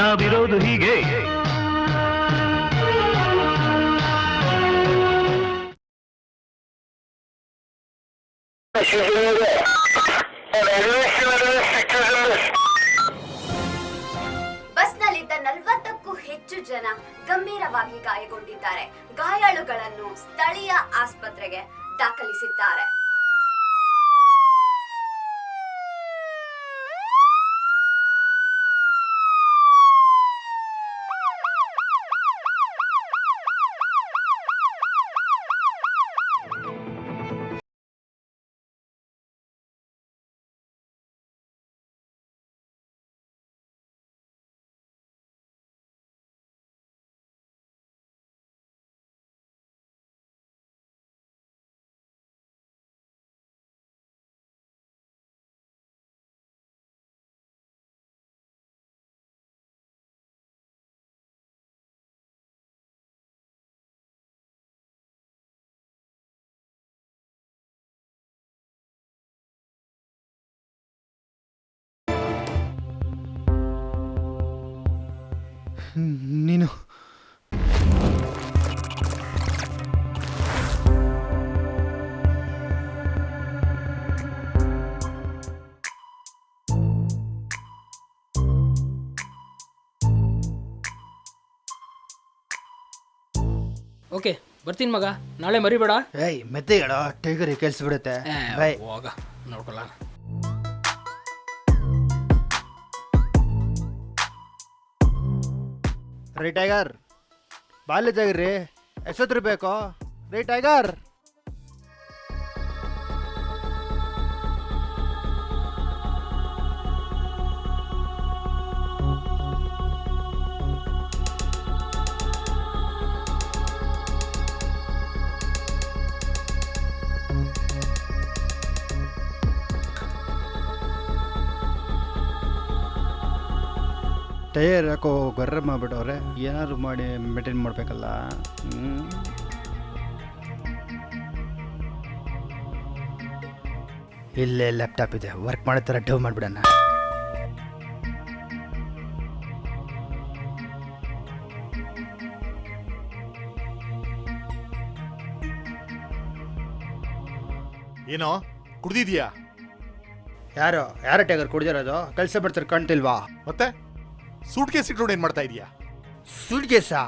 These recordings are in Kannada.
ನಾವಿರೋದು ಹೀಗೆ. ಬಸ್ನಲ್ಲಿದ್ದ 40ಕ್ಕೂ ಹೆಚ್ಚು ಜನ ಗಂಭೀರವಾಗಿ ಗಾಯಗೊಂಡಿದ್ದಾರೆ. ಗಾಯಾಳುಗಳನ್ನು ಸ್ಥಳೀಯ ಆಸ್ಪತ್ರೆಗೆ ದಾಖಲಿಸಿದ್ದಾರೆ. ನೀನು ಓಕೆ ಬರ್ತೀನಿ ಮಗ, ನಾಳೆ ಮರಿಬೇಡ. ಏಯ್ ಮೆತ್ತೆಗಡ ಟೈಗರ್ ಕೆಲ್ಸಬಿಡುತ್ತೆ. ಬಾಯ್. ಹೋಗ ನೋಡ್ಕೊಳ್ಳ. ರೀ ಟೈಗರ್ ಬಾಲ್ಯ ತೆಗ್ರಿ, ಎಷ್ಟೊತ್ತು ಬೇಕೋ ರೀ ಟೈಗರ್? ಟೈರ್ ಯಾಕೋ ಗೊರ್ರೆ ಮಾಡಿಬಿಟ್ಟವ್ರೆ, ಏನಾದ್ರು ಮಾಡಿ ಮೇಂಟೈನ್ ಮಾಡಬೇಕಲ್ಲ. ಇಲ್ಲೇ ಲ್ಯಾಪ್ಟಾಪ್ ಇದೆ, ವರ್ಕ್ ಮಾಡೋ ಥರ ಡವ್ ಮಾಡಿಬಿಡೋಣ. ಏನೋ ಕುಡ್ದಿದ್ಯಾ? ಯಾರು ಟೈಗರ್ ಕುಡ್ದಿರೋದು? ಕೆಲಸ ಬಿಡ್ತಾರೆ ಕಾಣ್ತಿಲ್ವಾ? ಮತ್ತೆ ಸೂಟ್ ಕೇಸ್ ಇಟ್ಕೊಂಡು ಏನ್ ಮಾಡ್ತಾ ಇದೀಯಾ? ಸೂಟ್ ಕೇಸಾ?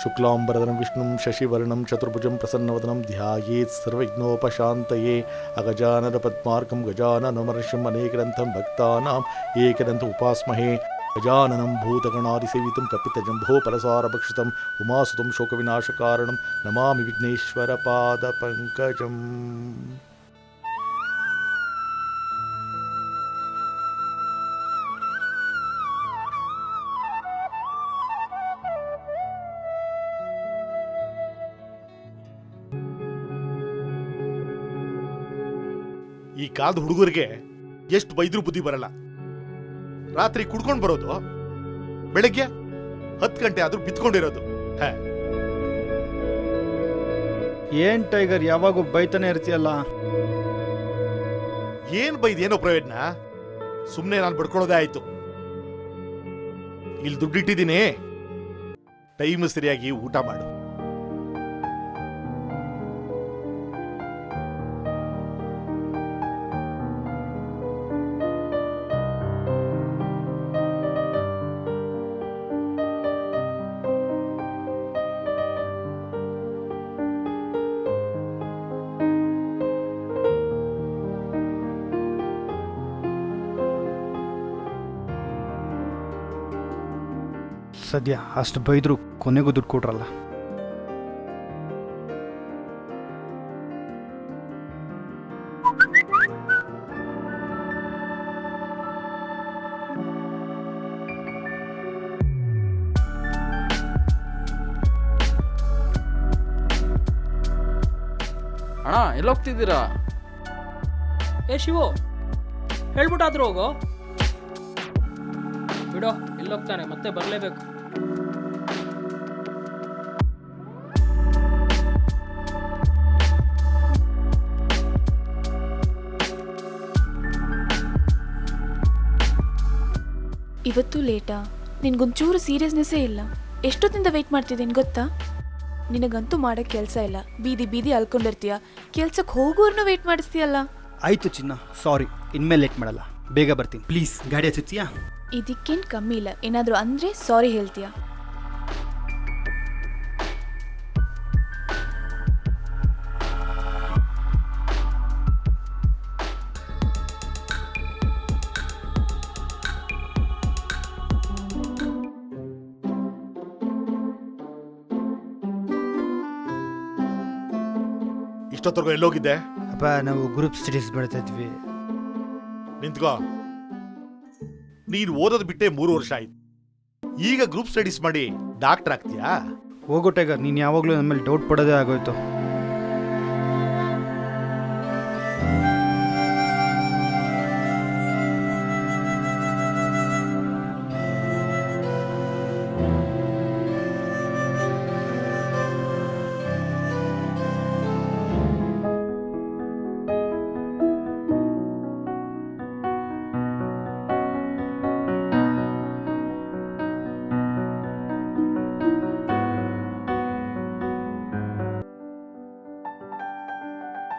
ಶುಕ್ಲಾಂಬರಧರಂ ವಿಷ್ಣುಂ ಶಶಿವರ್ಣಂ ಚತುರ್ಭುಜಂ ಪ್ರಸನ್ನವದನಂ ಧ್ಯಾಯೇತ್ ಸರ್ವವಿಘ್ನೋಪಶಾಂತಯೇ ಅಗಜಾನನ ಪದ್ಮಾರ್ಕಂ ಗಜಾನನಮರ್ಷಂ ಅನೇಕದಂತಂ ಭಕ್ತಾನಾಂ ಏಕದಂತ ಉಪಾಸ್ಮಹೇ ಗಜಾನನಂ ಭೂತಗಣಾದಿಸೇವಿತಂ ಕಪಿತಜಂಭೋ ಫಲಸಾರಭಕ್ಷಿತಂ ಉಮಾಸುತಂ ಶೋಕವಿನಾಶಕಾರಣಂ ನಮಾಮಿ ವಿಘ್ನೇಶ್ವರ ಪಾದ ಪಂಕಜಂ. ಈ ಕಾಲದ ಹುಡುಗರಿಗೆ ಎಷ್ಟು ಬೈದ್ರೂ ಬುದ್ಧಿ ಬರಲ್ಲ. ರಾತ್ರಿ ಕುಡ್ಕೊಂಡು ಬರೋದು, ಬೆಳಗ್ಗೆ 10 ಗಂಟೆ ಆದ್ರೂ ಬಿತ್ಕೊಂಡಿರೋದು. ಏನ್ ಟೈಗರ್ ಯಾವಾಗೂ ಬೈತಾನೆ ಇರ್ತೀಯಲ್ಲ? ಏನ್ ಬೈದೇನೋ ಪ್ರಯೋಜನ? ಸುಮ್ನೆ ನಾನು ಬಡ್ಕೊಳ್ಳೋದೇ ಆಯ್ತು. ಇಲ್ಲಿ ದುಡ್ಡಿಟ್ಟಿದ್ದೀನಿ, ಟೈಮ್ ಸರಿಯಾಗಿ ಊಟ ಮಾಡು. ಸದ್ಯ ಅಷ್ಟು ಬೈದ್ರು ಕೊನೆಗೂ ದುಡ್ಡು ಕೊಟ್ರಲ್ಲ. ಅಣ್ಣ ಎಲ್ಲೋಗ್ತಿದ್ದೀರಾ? ಏ ಶಿವು, ಹೇಳ್ಬಿಟ್ಟಾದ್ರೂ ಹೋಗೋ. ಬಿಡೋ, ಎಲ್ಲೋಗ್ತಾನೆ, ಮತ್ತೆ ಬರಲೇಬೇಕು. ಇವತ್ತು ಲೇಟಾ? ನಿನ್ಗೊಂಚೂರು ಸೀರಿಯಸ್ನೆಸ್ಸೇ ಇಲ್ಲ. ಎಷ್ಟೊತ್ತಿಂದ ವೆಯ್ಟ್ ಮಾಡ್ತಿದ್ದೀನಿ ಗೊತ್ತಾ? ನಿನಗಂತೂ ಮಾಡೋಕ್ಕೆ ಕೆಲಸ ಇಲ್ಲ, ಬೀದಿ ಬೀದಿ ಅಲ್ಕೊಂಡಿರ್ತೀಯ, ಕೆಲ್ಸಕ್ಕೆ ಹೋಗೋರ್ನು ವೆಯ್ಟ್ ಮಾಡಿಸ್ತೀಯಲ್ಲ. ಆಯಿತು ಚಿನ್ನ, ಸಾರಿ, ಇನ್ಮೇಲೆ ಲೇಟ್ ಮಾಡಲ್ಲ, ಬೇಗ ಬರ್ತೀನಿ. ಪ್ಲೀಸ್ ಗಾಡಿ ಹಚ್ಚುತ್ತೀಯಾ? ಇದಕ್ಕೇನು ಕಮ್ಮಿ ಇಲ್ಲ, ಏನಾದರೂ ಅಂದರೆ ಸಾರಿ ಹೇಳ್ತೀಯ. ಇಷ್ಟೊತ್ತರ್ಗು ಎಲ್ಲೋಗಿದ್ದೆ? ಅಪ್ಪ, ನಾವು ಗ್ರೂಪ್ ಸ್ಟಡೀಸ್ ಮಾಡ್ತಾ ಇದ್ವಿ. ನಿಂತ್ಕೋ. ನೀನು ಓದೋದು ಬಿಟ್ಟೆ 3 ವರ್ಷ ಆಯ್ತು. ಈಗ ಗ್ರೂಪ್ ಸ್ಟಡೀಸ್ ಮಾಡಿ ಡಾಕ್ಟರ್ ಆಗ್ತೀಯಾ? ಹೋಗೋ ಟೈಗರ್, ನೀನು ಯಾವಾಗಲೂ ನನ್ನ ಮೇಲೆ ಡೌಟ್ ಪಡೋದೇ ಆಗೋಯ್ತು.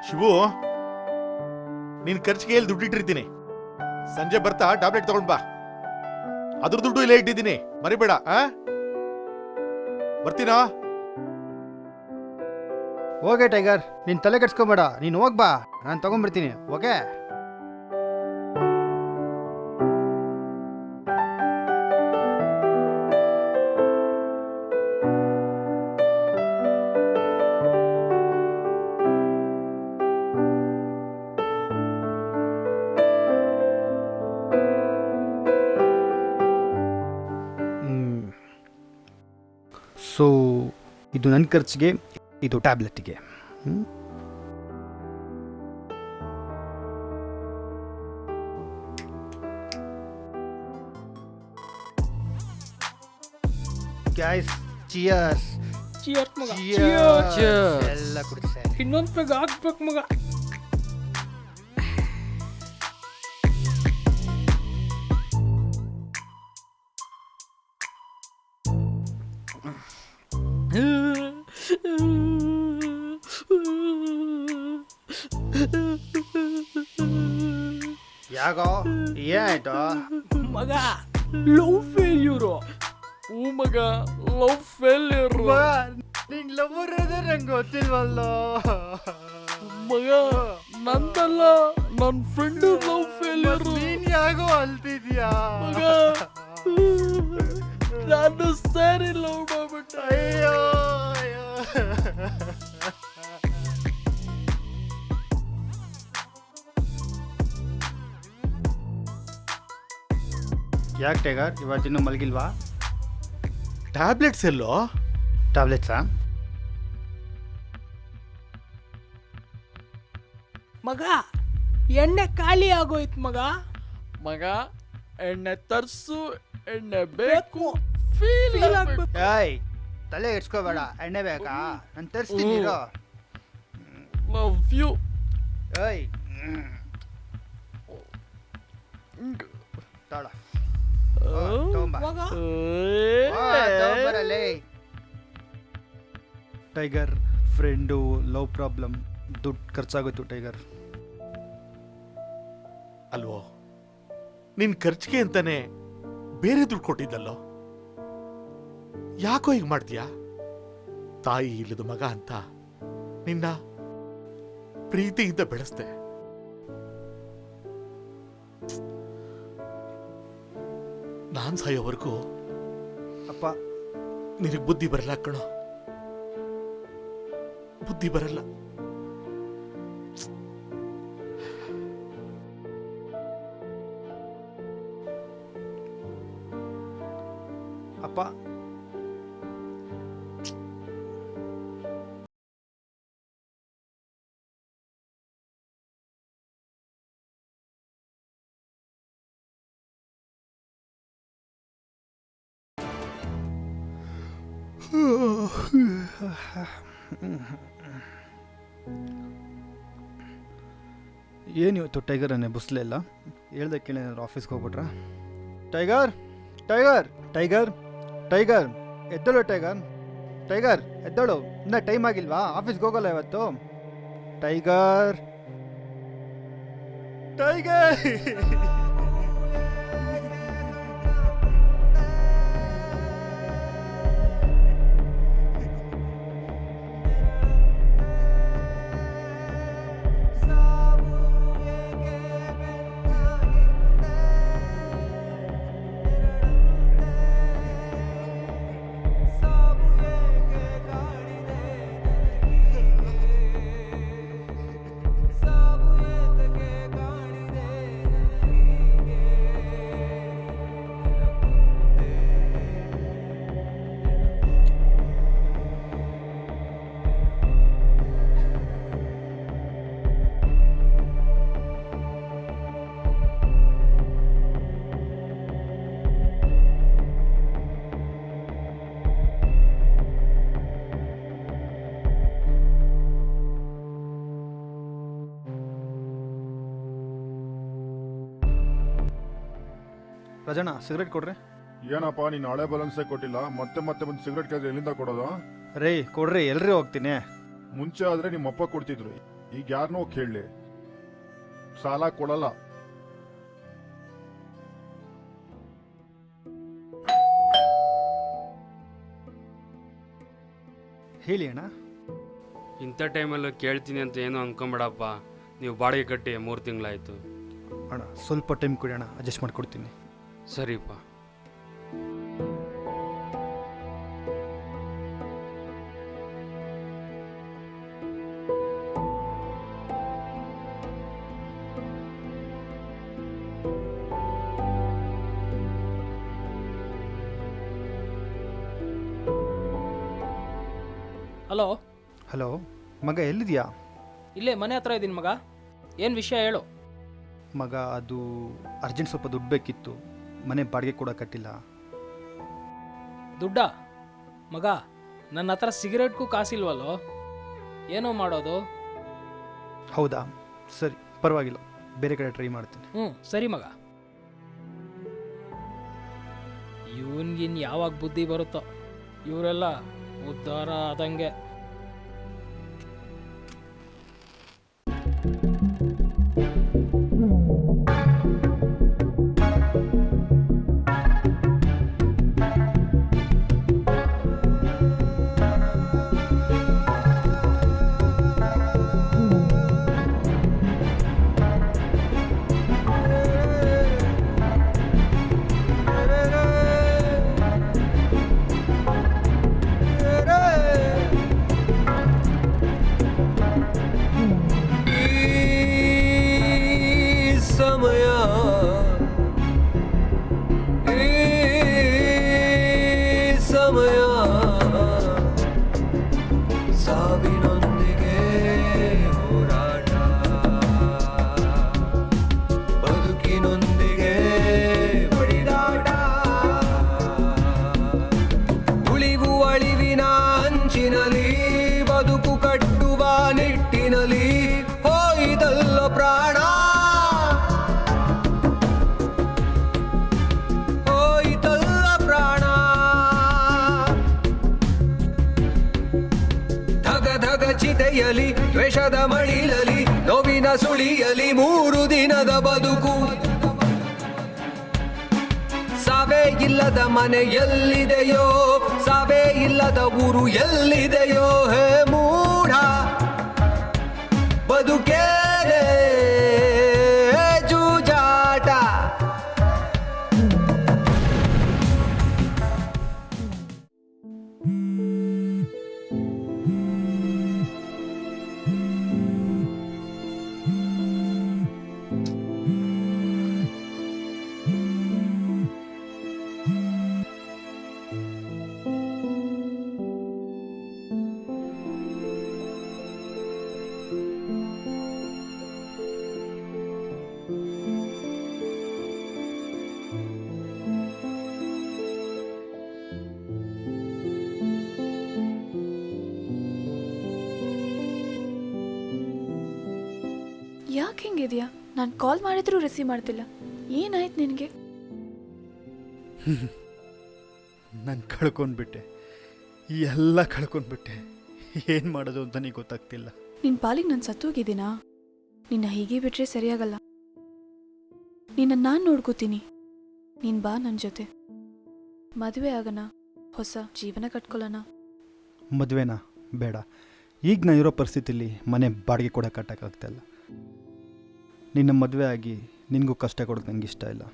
ಶಿವು, ನಿನ್ ಖರ್ಚಿಗೆ ಎಲ್ಲಿ ದುಡ್ಡಿಟ್ಟಿರ್ತೀನಿ. ಸಂಜೆ ಬರ್ತಾ ಟ್ಯಾಬ್ಲೆಟ್ ತಗೊಂಡ್ ಬಾ. ಅದ್ರ ದುಡ್ಡು ಇಲ್ಲೇ ಇಟ್ಟಿದ್ದೀನಿ, ಮರಿಬೇಡ. ಬರ್ತೀನಾ? ಓಕೆ ಟೈಗರ್, ನೀನು ತಲೆ ಕೆಡ್ಸ್ಕೊಬೇಡ, ನೀನು ಹೋಗ್ಬಾ, ನಾನು ತಗೊಂಡ್ಬಿಡ್ತೀನಿ. ಓಕೆ? ಸೊ ಇದು ನನ್ನ ಖರ್ಚಿಗೆ, ಇದು ಟ್ಯಾಬ್ಲೆಟ್ಗೆ. Guys, cheers. ಚಿಯರ್ಸ್ ಮಗ, ಚಿಯರ್ಸ್. Cheers. ಎಲ್ಲ ಕುಡಿಸೆ. ಇನ್ನೊಂದು ಪೆಗ್ ಹಾಕ್ಬೇಕು ಮಗ. ಯಾಕೋ ಏನಾಯ್ತು ಮಗ? Love failure. ಹೂ ಮಗ, ಲವ್ ಫೇಲ್ಯೂರ್. ನಿಂಗ್ ಲವರ್ ಅದೇ ನಂಗೆ ಗೊತ್ತಿಲ್ವಲ್ಲೋ ಮಗ, ನಂದಲ್ಲ, ನನ್ನ ಫ್ರೆಂಡ್ ಲವ್ ಫೇಲ್ಯೂರ್. ನೀನ್ ಯಾಕೋ ಅಲ್ತಿದ್ಯಾ ಮಗ, ನಾನು ಸರಿ ಲವ್ ಮಾಡ್ಬಿಟ್ಟೆ. ಅಯ್ಯೋ ಯಾಕೆ ಟೈಗರ್, ಇವತ್ತಿನ್ನೂ ಮಲಗಿಲ್ವಾ? ಟ್ಯಾಬ್ಲೆಟ್ಸ್ ಎಲ್ಲೋ? ಟ್ಯಾಬ್ಲೆಟ್ಸಾ? ಮಗ, ಎಣ್ಣೆ ಖಾಲಿ ಆಗೋಯ್ತು ಮಗ. ಮಗ, ಎಣ್ಣೆ ತರ್ಸು, ಎಣ್ಣೆ ಬೇಕು, ಫೀಲ್ ಆಗ್ಬೇಕು. ಏಯ್, ತಲೆ ಇಡ್ಸ್ಕೋಬೇಡ. ಎಣ್ಣೆ ಬೇಕಾ? ನಾನು ತರಿಸ್ತೀನಿ ಇರೋ. Love you. ಏಯ್, ತಾಳ ತಗೊಂಬಾ. ಮಗ, ತಗೊಂಬರಲೇ. ಟೈಗರ್, ಫ್ರೆಂಡು, ಲವ್ ಪ್ರಾಬ್ಲಮ್, ದುಡ್ಡು ಖರ್ಚಾಗೋಯ್ತು ಟೈಗರ್. ಅಲ್ವೋ, ನಿನ್ ಖರ್ಚಿಗೆ ಅಂತಾನೆ ಬೇರೆ ದುಡ್ಡು ಕೊಟ್ಟಿದ್ದಲ್ಲೋ. ಯಾಕೋ ಹೀಗೆ ಮಾಡ್ತೀಯಾ? ತಾಯಿ ಇಲ್ಲದ ಮಗ ಅಂತ ನಿನ್ನ ಪ್ರೀತಿಯಿಂದ ಬೆಳೆಸ್ದೆ. ನಾನ್ ಸಾಯೋವರೆಗೂ ಅಪ್ಪ, ನಿನಗೆ ಬುದ್ಧಿ ಬರಲ್ಲ ಕಣೋ, ಬುದ್ಧಿ ಬರಲ್ಲ. ಅಪ್ಪ, ಏನು ಇವತ್ತು ಟೈಗರ್ ಅನ್ನೇ ಬುಸ್ಲೇ ಇಲ್ಲ. ಹೇಳ್ದೆ ಕೇಳಿ ಏನಾದ್ರು ಆಫೀಸ್ಗೆ ಹೋಗ್ಬಿಟ್ರಾ? ಟೈಗರ್, ಟೈಗರ್ ಟೈಗರ್ ಟೈಗರ್ ಎದ್ದಳು ಟೈಗರ್ ಟೈಗರ್ ಎದ್ದಳು ಇನ್ನೂ ಟೈಮ್ ಆಗಿಲ್ವಾ ಆಫೀಸ್ಗೆ ಹೋಗಲ್ಲ ಇವತ್ತು ಟೈಗರ್ ಟೈಗರ್ ರಜಣ್ಣ ಸಿಗರೇಟ್ ಕೊಡ್ರಿ ಏನಪ್ಪ ನೀನು ಹಳೆ ಬ್ಯಾಲೆನ್ಸೇ ಕೊಟ್ಟಿಲ್ಲ ಮತ್ತೆ ಮತ್ತೆ ಒಂದು ಸಿಗರೇಟ್ ಕೇಳಿದ್ರೆ ಎಲ್ಲಿಂದ ಕೊಡೋದು? ರೇ ಕೊಡ್ರಿ ಎಲ್ರಿ ಹೋಗ್ತೀನಿ ಮುಂಚೆ ಆದ್ರೆ ನಿಮ್ಮ ಅಪ್ಪ ಕೊಡ್ತಿದ್ರು, ಈಗ ಯಾರನ್ನೋ ಕೇಳಲಿ, ಸಾಲ ಕೊಡಲ್ಲ. ಹೇಳಿ ಅಣ್ಣ. ಇಂಥ ಟೈಮಲ್ಲೂ ಕೇಳ್ತೀನಿ ಅಂತ ಏನೋ ಅನ್ಕೊಂಬೇಡಪ್ಪ. ನೀವು ಬಾಡಿಗೆ ಕಟ್ಟಿ 3 ತಿಂಗಳಾಯಿತು. ಅಣ್ಣ ಸ್ವಲ್ಪ ಟೈಮ್ ಕೊಡಿ ಅಣ್ಣ, ಅಡ್ಜಸ್ಟ್ ಮಾಡಿಕೊಡ್ತೀನಿ. ಸರಿಪ್ಪ. ಹಲೋ. ಹಲೋ ಮಗ ಎಲ್ಲಿದೆಯಾ? ಇಲ್ಲೇ ಮನೆ ಹತ್ರ ಇದ್ದೀನಿ ಮಗ. ಏನು ವಿಷಯ ಹೇಳು. ಮಗ ಅದು ಅರ್ಜೆಂಟ್ ಸ್ವಲ್ಪ ದುಡ್ಡು ಬೇಕಿತ್ತು, ಮನೆ ಬಾಡಿಗೆ ಕೂಡ ಕಟ್ಟಿಲ್ಲ. ದುಡ್ಡ? ಮಗ ನನ್ನ ಹತ್ರ ಸಿಗರೇಟ್ಗೂ ಕಾಸಿಲ್ವಲ್ಲೋ, ಏನೋ ಮಾಡೋದು? ಹೌದಾ, ಸರಿ ಪರವಾಗಿಲ್ಲ, ಬೇರೆ ಕಡೆ ಟ್ರೈ ಮಾಡ್ತೀನಿ. ಸರಿ ಮಗ. ಇವನ್ಗಿನ್ ಯಾವಾಗ ಬುದ್ಧಿ ಬರುತ್ತೋ, ಇವರೆಲ್ಲ ಉದ್ಧಾರ ಆದಂಗೆ. ಬದುಕು ಕಟ್ಟುವ ನಿಟ್ಟಿನಲ್ಲಿ ಹೋಯಿತಲ್ಲ ಪ್ರಾಣ, ಹೋಯಿತಲ್ಲ ಪ್ರಾಣ. ಧಗ ಧಗ ಚಿತೆಯಲಿ ದ್ವೇಷದ ಮಳಿಲಲಿ ನೋವಿನ ಸುಳಿಯಲಿ 3 ದಿನದ ಬದುಕು. ಸಾವೇ ಇಲ್ಲದ ಮನೆ ಎಲ್ಲಿದೆಯೋ, ಸಾವೇ ಇಲ್ಲದ ಊರು ಎಲ್ಲಿದೆಯೋ, ಹೇ ಮೂಢ ಬದುಕೇನೆ ಜೂಜಾಟ. ಯಾಕೆ ಹಿಂಗಿದೆಯಾ? ನಾನು ಕಾಲ್ ಮಾಡಿದ್ರೂ ರಿಸೀವ್ ಮಾಡ್ತಿಲ್ಲ. ಏನಾಯ್ತು ನಿನಗೆ? ನಾನು ಕಳ್ಕೊಂಡ್ಬಿಟ್ಟೆ, ಎಲ್ಲ ಕಳ್ಕೊಂಡ್ಬಿಟ್ಟೆ. ಏನು ಮಾಡೋದು ಅಂತ ನೀ ಗೊತ್ತಾಗ್ತಿಲ್ಲ. ನಿನ್ನ ಪಾಲಿಗೆ ನಾನು ಸತ್ತೋಗಿದ್ದೀನಾ? ನಿನ್ನ ಹೀಗೆ ಬಿಟ್ರೆ ಸರಿಯಾಗಲ್ಲ. ನಿನ್ನ ನಾನು ನೋಡ್ಕೋತೀನಿ. ನೀನು ಬಾ ನನ್ನ ಜೊತೆ. ಮದುವೆ ಆಗೋಣ, ಹೊಸ ಜೀವನ ಕಟ್ಕೊಳ್ಳೋಣ. ಮದುವೆನಾ? ಬೇಡ. ಈಗ ನಾನು ಇರೋ ಪರಿಸ್ಥಿತಿಲಿ ಮನೆ ಬಾಡಿಗೆ ಕೂಡ ಕಟ್ಟೋಕ್ಕಾಗ್ತಾಯಿಲ್ಲ. ನಿನ್ನ ಮದುವೆ ಆಗಿ ನಿನಗೂ ಕಷ್ಟ ಕೊಡೋದು ನಂಗೆ ಇಷ್ಟ ಇಲ್ಲ.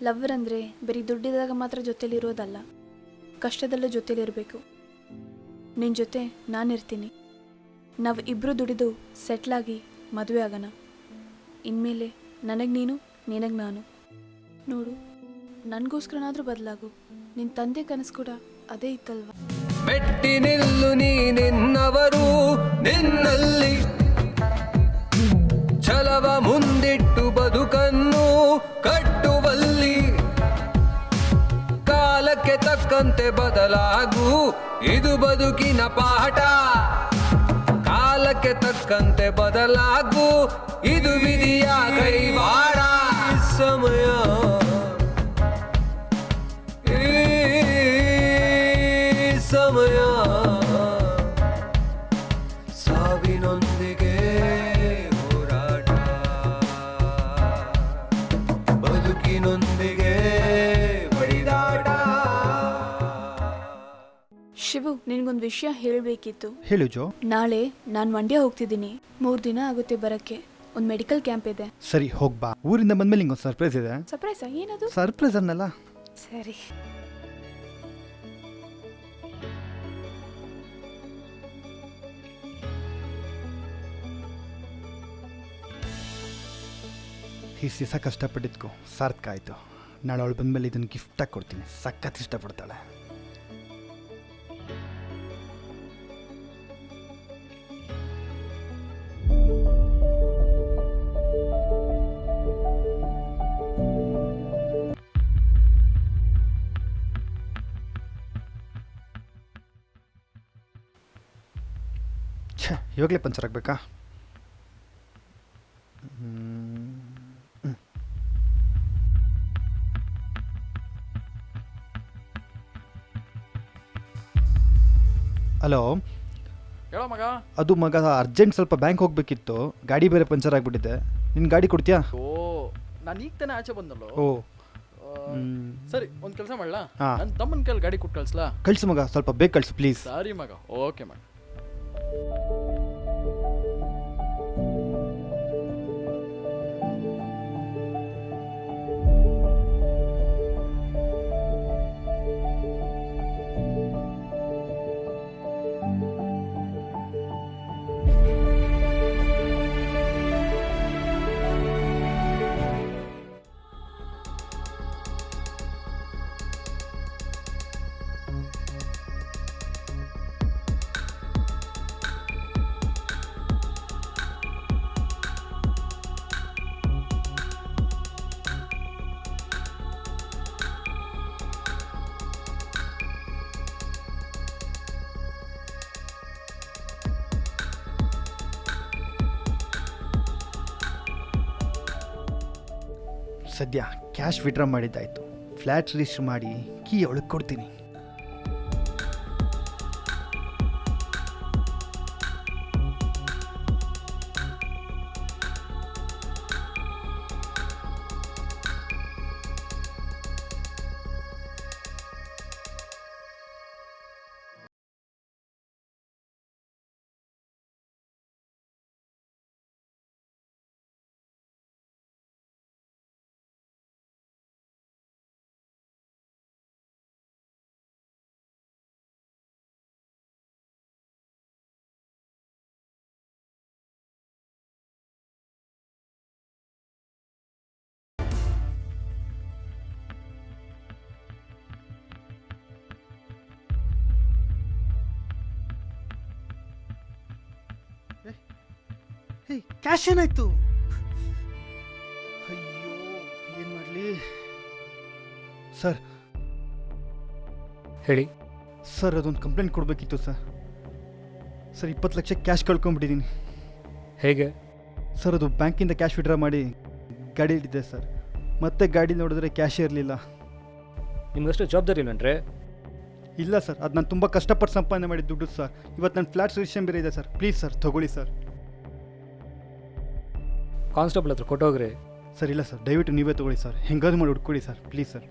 ಲವ್ವರ್ ಅಂದರೆ ಬರೀ ದುಡ್ಡಿದಾಗ ಮಾತ್ರ ಜೊತೆಲಿರೋದಲ್ಲ, ಕಷ್ಟದಲ್ಲೂ ಜೊತೆಲಿರಬೇಕು. ನಿನ್ನ ಜೊತೆ ನಾನಿರ್ತೀನಿ. ನಾವು ಇಬ್ಬರು ದುಡಿದು ಸೆಟ್ಲಾಗಿ ಮದುವೆ ಆಗೋಣ. ಇನ್ಮೇಲೆ ನನಗೆ ನೀನು, ನಿನಗೆ ನಾನು. ನೋಡು, ನನಗೋಸ್ಕರನಾದರೂ ಬದಲಾಗು. ನಿನ್ನ ತಂದೆ ಕನಸು ಕೂಡ ಅದೇ ಇತ್ತಲ್ವ? ಮೆಟ್ಟಿ ನಿಲ್ಲು ನಿನ್ನವರು ನಿನ್ನಲ್ಲಿ ಛಲವ ಮುಂದಿಟ್ಟು ಬದುಕನ್ನು ಕಟ್ಟುವಲ್ಲಿ ಕಾಲಕ್ಕೆ ತಕ್ಕಂತೆ ಬದಲಾಗು, ಇದು ಬದುಕಿನ ಪಾಠ. ಕಾಲಕ್ಕೆ ತಕ್ಕಂತೆ ಬದಲಾಗು, ಇದು ವಿಧಿಯ ಕೈವಾಡ. ಸಮಯ ಸಮಯ ಸಾವಿನೊಂದಿಗೆ ಹೋರಾಟ, ಬದುಕಿನೊಂದಿಗೆ ಬಡಿದಾಟ. ಶಿವು, ನಿನಗೊಂದು ವಿಷಯ ಹೇಳಬೇಕಿತ್ತು. ಹೇಳು ಜೋ. ನಾಳೆ ನಾನು ಮಂಡ್ಯ ಹೋಗ್ತಿದ್ದೀನಿ. 3 ದಿನ ಆಗುತ್ತೆ ಬರೋಕ್ಕೆ. ಒಂದು ಮೆಡಿಕಲ್ ಕ್ಯಾಂಪ್ ಇದೆ. ಸರಿ, ಹೋಗ್ಬಾ. ಊರಿಂದ ಬಂದ್ಮೇಲೆ ನಿಂಗೊಂದು ಸರ್ಪ್ರೈಸ್ ಇದೆ. ಸರ್ಪ್ರೈಸಾ? ಏನದು? ಸರ್ಪ್ರೈಸ್ ಅನ್ನಲ್ಲ. ಸರಿ. ಈ ದಿವಸ ಕಷ್ಟಪಟ್ಟಿದ್ಕೋ ಸಾರ್ಥಕ ಆಯಿತು. ನಾಳೆ ಅವಳು ಬಂದಮೇಲೆ ಇದನ್ನು ಗಿಫ್ಟಾಗಿ ಕೊಡ್ತೀನಿ. ಸಖತ್ ಇಷ್ಟಪಡ್ತಾಳೆ. ಛೇ, ಇವಾಗಲೇ ಪಂಚರ್ ಆಗಬೇಕಾ? ಹಲೋ. ಹೇಳೋ ಮಗ. ಅದು ಮಗ, ಅರ್ಜೆಂಟ್ ಸ್ವಲ್ಪ ಬ್ಯಾಂಕ್ ಹೋಗ್ಬೇಕಿತ್ತು. ಗಾಡಿ ಬೇರೆ ಪಂಚರ್ ಆಗಿಬಿಟ್ಟಿದೆ. ನಿನ್ನ ಗಾಡಿ ಕೊಡ್ತೀಯಾ? ಓ, ನಾನು ಈಗ ತಾನೇ ಆಚೆ ಬಂದಲ್ಲೋ. ಓ, ಸರಿ, ಒಂದು ಕೆಲಸ ಮಾಡಲಾ? ಹಾ. ನನ್ನ ತಮ್ಮನ ಕೈಲಿ ಗಾಡಿ ಕೊಟ್ಟು ಕಳಿಸ್ಲಾ? ಕಳಿಸು ಮಗ, ಸ್ವಲ್ಪ ಬೇಗ ಕಳಿಸು ಪ್ಲೀಸ್. ಸರಿ ಮಗ, ಓಕೆ ಮಗ. ಸದ್ಯ ಕ್ಯಾಶ್ ವಿಡ್ರಾ ಮಾಡಿದ್ದಾಯಿತು. ಫ್ಲ್ಯಾಟ್ ರಿಜಿಸ್ಟರ್ ಮಾಡಿ ಕೀ ಅವಳಿಗೆ ಕೊಡ್ತೀನಿ. ಹೇ, ಕ್ಯಾಶ್ ಏನಾಯ್ತು? ಅಯ್ಯೋ, ಏನು ಮಾಡಲಿ? ಸರ್ ಹೇಳಿ. ಸರ್, ಅದೊಂದು ಕಂಪ್ಲೇಂಟ್ ಕೊಡಬೇಕಿತ್ತು ಸರ್. ಸರ್, 20 ಲಕ್ಷ ಕ್ಯಾಶ್ ಕಳ್ಕೊಂಬಿಟ್ಟಿದ್ದೀನಿ. ಹೇಗೆ? ಸರ್, ಅದು ಬ್ಯಾಂಕಿಂದ ಕ್ಯಾಶ್ ವಿಡ್ರಾ ಮಾಡಿ ಗಾಡಿಯಲ್ಲಿದೆ ಸರ್. ಮತ್ತೆ ಗಾಡಿ ನೋಡಿದ್ರೆ ಕ್ಯಾಶೇ ಇರಲಿಲ್ಲ. ನಿಮ್ಗಷ್ಟು ಜವಾಬ್ದಾರಿ ಇಲ್ವೇನ್ರಿ? ಇಲ್ಲ ಸರ್, ಅದು ನಾನು ತುಂಬ ಕಷ್ಟಪಟ್ಟು ಸಂಪಾದನೆ ಮಾಡಿದ ದುಡ್ಡು ಸರ್. ಇವತ್ತು ನನ್ನ ಫ್ಲ್ಯಾಟ್ ರಿಜಿಸ್ಟ್ರೇಷನ್ ಬೇರೆ ಇದೆ ಸರ್. ಪ್ಲೀಸ್ ಸರ್, ತಗೊಳ್ಳಿ ಸರ್. ಕಾನ್ಸ್ಟೇಬಲ್ ಹತ್ರ ಕೊಟ್ಟೋಗ್ರಿ. ಸರ್ ಇಲ್ಲ ಸರ್, ದಯವಿಟ್ಟು ನೀವೇ ತಗೊಳ್ಳಿ ಸರ್. ಹೆಂಗಾದ್ರು ಮಾಡಿ ಹುಡ್ಕೊಡಿ ಸರ್, ಪ್ಲೀಸ್ ಸರ್.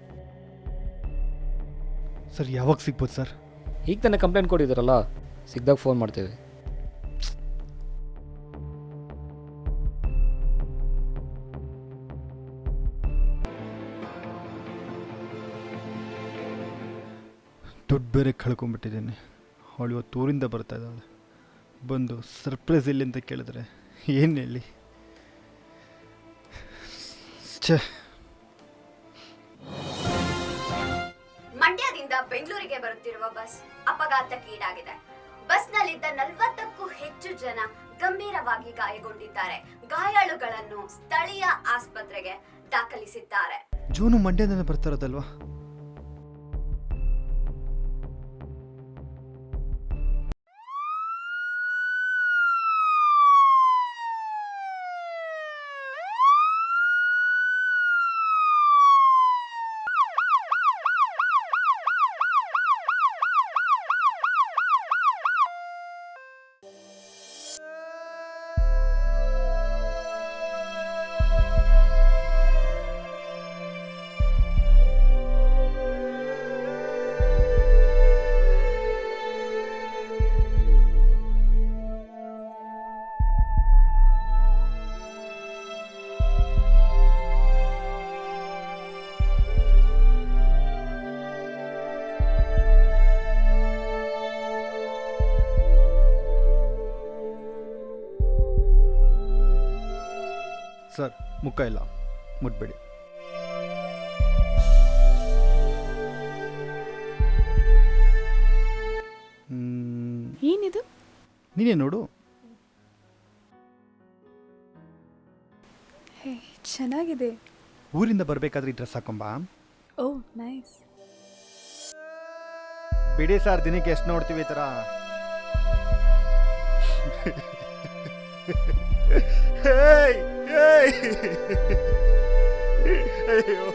ಸರ್ ಯಾವಾಗ ಸಿಗ್ಬೋದು ಸರ್? ಈಗ ತಾನೇ ಕಂಪ್ಲೇಂಟ್ ಕೊಟ್ಟಿದ್ದೀರಲ್ಲ, ಸಿಗ್ದಾಗ ಫೋನ್ ಮಾಡ್ತೀವಿ. ದುಡ್ಡು ಬೇರೆ ಕಳ್ಕೊಂಬಿಟ್ಟಿದ್ದೀನಿ. ಅವಳು ಇವತ್ತು ಊರಿಂದ ಬರ್ತಾ ಇದ್ದಾಳೆ. ಬಂದು ಸರ್ಪ್ರೈಸ್ ಎಲ್ಲಿ ಅಂತ ಕೇಳಿದ್ರೆ ಏನು ಹೇಳಿ? ಛೇ. ಮಂಡ್ಯದಿಂದ ಬೆಂಗಳೂರಿಗೆ ಬರುತ್ತಿರುವ ಬಸ್ ಅಪಘಾತಕ್ಕೀಡಾಗಿದೆ. ಬಸ್ನಲ್ಲಿದ್ದ 40ಕ್ಕೂ ಹೆಚ್ಚು ಜನ ಗಂಭೀರವಾಗಿ ಗಾಯಗೊಂಡಿದ್ದಾರೆ. ಗಾಯಾಳುಗಳನ್ನು ಸ್ಥಳೀಯ ಆಸ್ಪತ್ರೆಗೆ ದಾಖಲಿಸಿದ್ದಾರೆ. ಜೂನು ಮಂಡ್ಯದಿಂದ ಬರ್ತಾ ಇರೋದಲ್ವಾ? ಸರ್, ಮುಖ ಇಲ್ಲ, ಮುಟ್ಬೇಡಿ. ಏನಿದು? ನೀನೇ ನೋಡು. ಹೇ, ಚೆನ್ನಾಗಿದೆ. ಊರಿಂದ ಬರಬೇಕಾದ್ರೆ ಈ ಡ್ರೆಸ್ ಹಾಕೊಂಬ. ಓ ನೈಸ್. ಬಿಡಿ ಸರ್, ದಿನಕ್ಕೆ ಎಷ್ಟು ನೋಡ್ತೀವಿ ಈ ಥರ? ಅಯ್ಯೋ.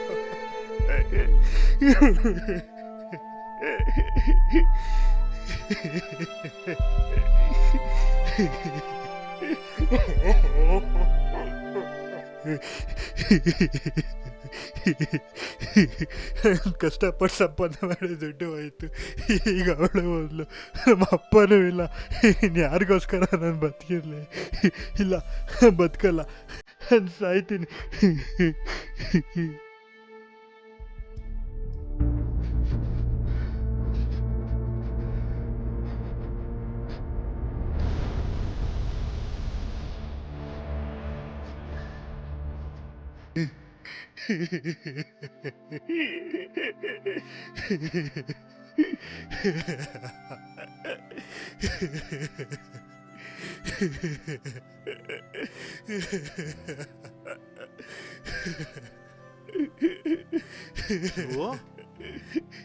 ಕಷ್ಟಪಟ್ಟು ಸಂಪಾದನೆ ಮಾಡಿ ದುಡ್ಡು ಆಯಿತು. ಈಗ ಅವಳು ಒಂದು ನಮ್ಮ ಅಪ್ಪನೂ ಇಲ್ಲ. ಇನ್ಯಾರಿಗೋಸ್ಕರ ನಾನು ಬದುಕಿರಲಿ? ಇಲ್ಲ, ಬದುಕಲ್ಲ, ಸಾಯ್ತೀನಿ.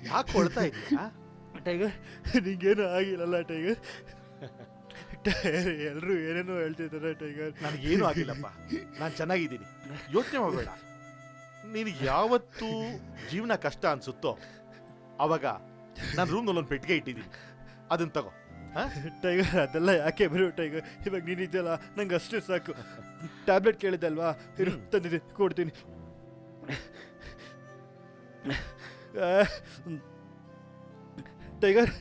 ಯಾಕೆ ಕೊಡ್ತಾ ಇದೀಯಾ ಟೈಗರ್? ನಿಂಗೇನು ಆಗಿಲ್ಲಲ್ಲ ಟೈಗರ್? ಎಲ್ಲರೂ ಏನೇನೋ ಹೇಳ್ತಿದ್ದಾರೆ ಟೈಗರ್. ನನಗೇನು ಆಗಿಲ್ಲಪ್ಪ, ನಾನು ಚೆನ್ನಾಗಿದ್ದೀನಿ, ಯೋಚನೆ ಮಾಡಬೇಡ. ನೀನು ಯಾವತ್ತು ಜೀವನ ಕಷ್ಟ ಅನ್ಸುತ್ತೋ ಅವಾಗ ನಾನು ರೂಮ್ನಲ್ಲಿ ಒಂದು ಪೆಟ್ಟಿಗೆ ಇಟ್ಟಿದ್ದೀನಿ, ಅದನ್ನ ತಗೋ. ಟೈಗರ್, ಅದೆಲ್ಲ ಯಾಕೆ ಬರೋ ಟೈಗರ್? ಇವಾಗ ನೀನಿದ್ದಲ್ಲ, ನಂಗೆ ಅಷ್ಟೇ ಸಾಕು. ಟ್ಯಾಬ್ಲೆಟ್ ಕೇಳಿದ್ದಲ್ವಾ, ಇರು ತಂದಿದ್ದೀನಿ, ಕೊಡ್ತೀನಿ. Tiger,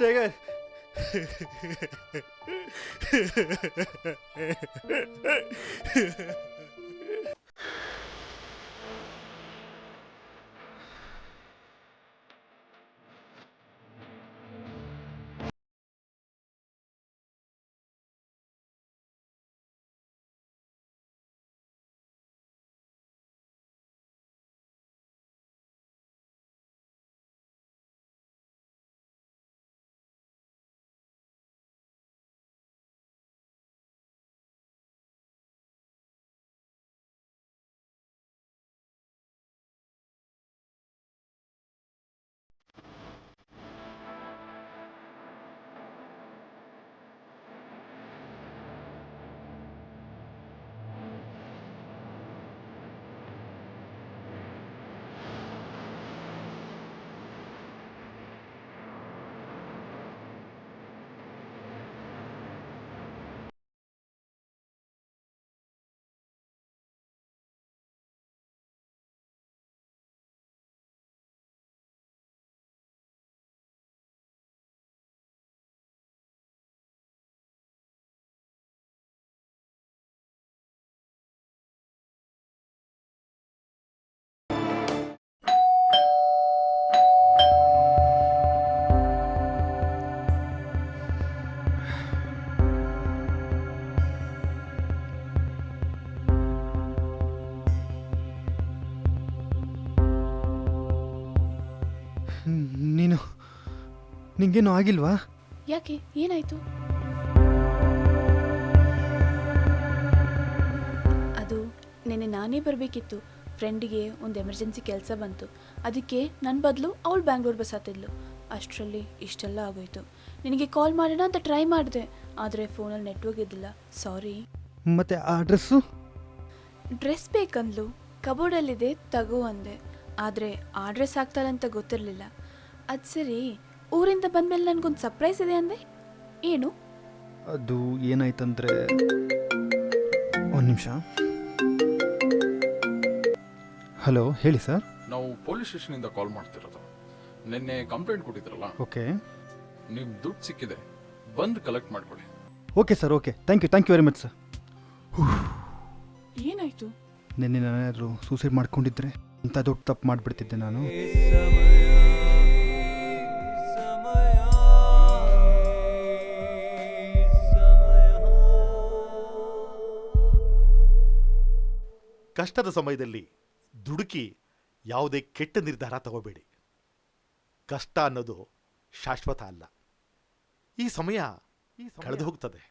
tiger. ನಿಂಗೇನು ಆಗಿಲ್ವಾ? ಯಾಕೆ ಏನಾಯ್ತು? ಅದು ನೆನ್ನೆ ನಾನೇ ಬರಬೇಕಿತ್ತು. ಫ್ರೆಂಡಿಗೆ ಒಂದು ಎಮರ್ಜೆನ್ಸಿ ಕೆಲಸ ಬಂತು. ಅದಕ್ಕೆ ನನ್ನ ಬದಲು ಅವಳು ಬ್ಯಾಂಗ್ಳೂರ್ ಬಸ್ ಹತ್ತಿದ್ಲು. ಅಷ್ಟರಲ್ಲಿ ಇಷ್ಟೆಲ್ಲ ಆಗೋಯ್ತು. ನಿನಗೆ ಕಾಲ್ ಮಾಡೋಣ ಅಂತ ಟ್ರೈ ಮಾಡಿದೆ, ಆದರೆ ಫೋನಲ್ಲಿ ನೆಟ್ವರ್ಕ್ ಇದ್ದಿಲ್ಲ. ಸಾರಿ. ಮತ್ತೆ ಆ ಡ್ರೆಸ್ಸು? ಡ್ರೆಸ್ ಬೇಕಂದ್ಲು, ಕಬೋರ್ಡಲ್ಲಿದೆ ತಗೋ ಅಂದೆ. ಆದರೆ ಆ ಡ್ರೆಸ್ ಆಗ್ತಾಯಿಲ್ಲ ಅಂತ ಗೊತ್ತಿರಲಿಲ್ಲ. ಅದು ಸರಿ, ಊರಿಂದ ಬಂದಮೇಲೆ ನನಗೊಂದು ಸರ್ಪ್ರೈಸ್ ಇದೆ ಅಂದೆ, ಏನು? ಅದು ಏನಾಯ್ತಂದ್ರೆ, ಒಂದು ನಿಮಿಷ. ಹಲೋ, ಹೇಳಿ ಸರ್. ನಾವು ಪೊಲೀಸ್ ಸ್ಟೇಷನಿಂದ ಕಾಲ್ ಮಾಡ್ತಿರೋದು. ನಿನ್ನೆ ಕಂಪ್ಲೇಂಟ್ ಕೊಟ್ಟಿದ್ರಲ್ಲ, ಓಕೆ. ನಿಮ್ ದುಡ್ಡು ಸಿಕ್ಕಿದೆ, ಬಂದು ಕಲೆಕ್ಟ್ ಮಾಡ್ಕೊಳ್ಳಿ. Okay sir, okay. Thank you very much sir. ಏನಾಯಿತು? ನಿನ್ನೆ ನಾನೇನಾದರೂ ಸೂಸೈಡ್ ಮಾಡ್ಕೊಂಡಿದ್ರೆ ಇಂಥ ದೊಡ್ಡ ತಪ್ಪು ಮಾಡಿಬಿಡ್ತಿದ್ದೆ ನಾನು. ಕಷ್ಟದ ಸಮಯದಲ್ಲಿ ದುಡುಕಿ ಯಾವುದೇ ಕೆಟ್ಟ ನಿರ್ಧಾರ ತಗೋಬೇಡಿ. ಕಷ್ಟ ಅನ್ನೋದು ಶಾಶ್ವತ ಅಲ್ಲ. ಈ ಸಮಯ ಕಳೆದು ಹೋಗ್ತದೆ.